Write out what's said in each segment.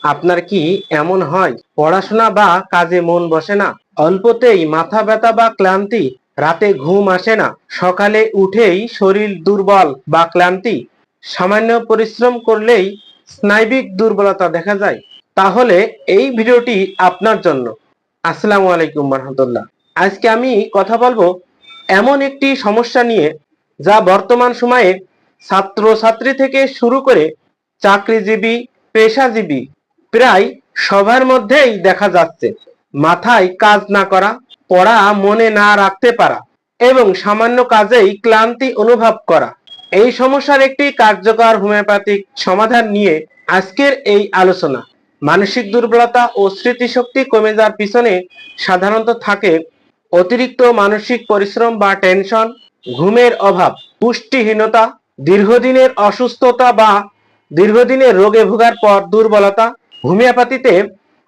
আপনার কি এমন হয় পড়াশোনা বা কাজে মন বসে না, অল্পতেই মাথা ব্যথা বা ক্লান্তি, রাতে ঘুম আসে না, সকালে উঠেই শরীর দুর্বল বা ক্লান্তি, সামান্য পরিশ্রম করলেই স্নায়বিক দুর্বলতা দেখা যায়? তাহলে এই ভিডিওটি আপনার জন্য। আসসালামু আলাইকুম রহমতুল্লাহ। আজকে আমি কথা বলবো এমন একটি সমস্যা নিয়ে যা বর্তমান সময়ে ছাত্রছাত্রী থেকে শুরু করে চাকরিজীবী, পেশাজীবী প্রায় সবার মধ্যেই দেখা যাচ্ছে। মাথায় কাজ না করা, পড়া মনে না রাখতে পারা এবং সামান্য কাজেই ক্লান্তি অনুভব করা। এই সমস্যার একটি কার্যকর হোমিওপ্যাথিক সমাধান নিয়ে আজকের এই আলোচনা। মানসিক দুর্বলতা ও স্মৃতিশক্তি কমে যাওয়ার পিছনে সাধারণত থাকে অতিরিক্ত মানসিক পরিশ্রম বা টেনশন, ঘুমের অভাব, পুষ্টিহীনতা, দীর্ঘদিনের অসুস্থতা বা দীর্ঘদিনের রোগে ভোগার পর দুর্বলতা। হোমিওপ্যাথিতে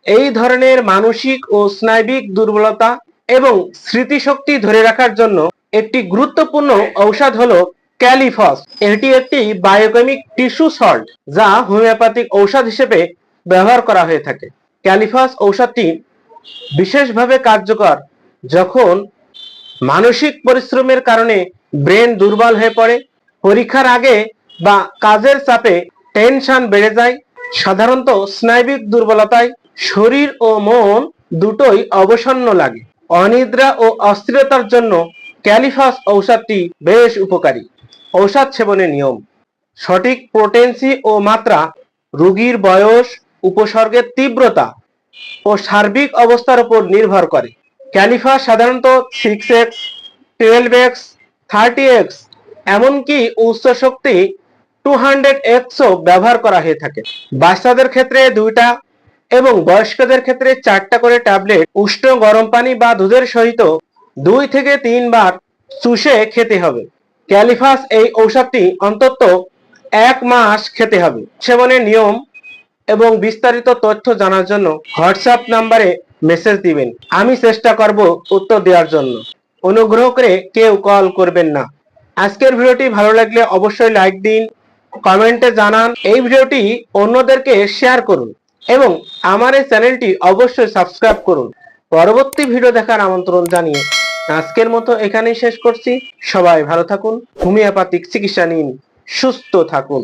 এই ধরনের মানসিক ও স্নায়বিক দুর্বলতা এবং স্মৃতিশক্তি ধরে রাখার জন্য একটি গুরুত্বপূর্ণ ঔষধ হলো ক্যালিফস। এটি একটি বায়োকেমিক টিস্যু সল্ট যা হোমিওপ্যাথিক ঔষধ হিসেবে ব্যবহার করা হয়ে থাকে। ক্যালিফস ঔষধটি বিশেষভাবে কার্যকর যখন মানসিক পরিশ্রমের কারণে ব্রেন দুর্বল হয়ে পড়ে, পরীক্ষার আগে বা কাজের চাপে টেনশন বেড়ে যায়। সাধারণত স্নায়বিক দুর্বলতায় শরীর ও মন দুটোই অবসন্ন লাগে। অনিদ্রা ও অস্থিরতার জন্য ক্যালিফস ঔষধটি বেশ উপকারী। ঔষধ সেবনের নিয়ম: সঠিক পোটেন্সি ও মাত্রা রোগীর বয়স, উপসর্গের তীব্রতা ও সার্বিক অবস্থার উপর নির্ভর করে। ক্যালিফাস সাধারণত 6x, 12x, 30x, এমনকি উচ্চ শক্তি 200x-ও ব্যবহার করা হয়ে থাকে। বাচ্চাদের ক্ষেত্রে 2টা এবং বয়স্কদের ক্ষেত্রে 4টা করে ট্যাবলেট উষ্ণ গরম পানি বা দুধের সহিত 2 থেকে 3 বার চুষে খেতে হবে। ক্যালিফাস এই ঔষধটি অন্তত 1 মাস খেতে হবে। সেবনের নিয়ম এবং বিস্তারিত তথ্য জানার জন্য হোয়াটসঅ্যাপ নাম্বারে মেসেজ দিবেন। আমি চেষ্টা করব উত্তর দেওয়ার জন্য। অনুগ্রহ করে কেউ কল করবেন না। আজকের ভিডিওটি ভালো লাগলে অবশ্যই লাইক দিন, কমেন্টে জানান। এই ভিডিওটি অন্যদেরকে শেয়ার করুন এবং আমার এই চ্যানেলটি অবশ্যই সাবস্ক্রাইব করুন। পরবর্তী ভিডিও দেখার আমন্ত্রণ জানিয়ে আজকের মতো এখানেই শেষ করছি। সবাই ভালো থাকুন, হোমিওপ্যাথিক চিকিৎসা নিন, সুস্থ থাকুন।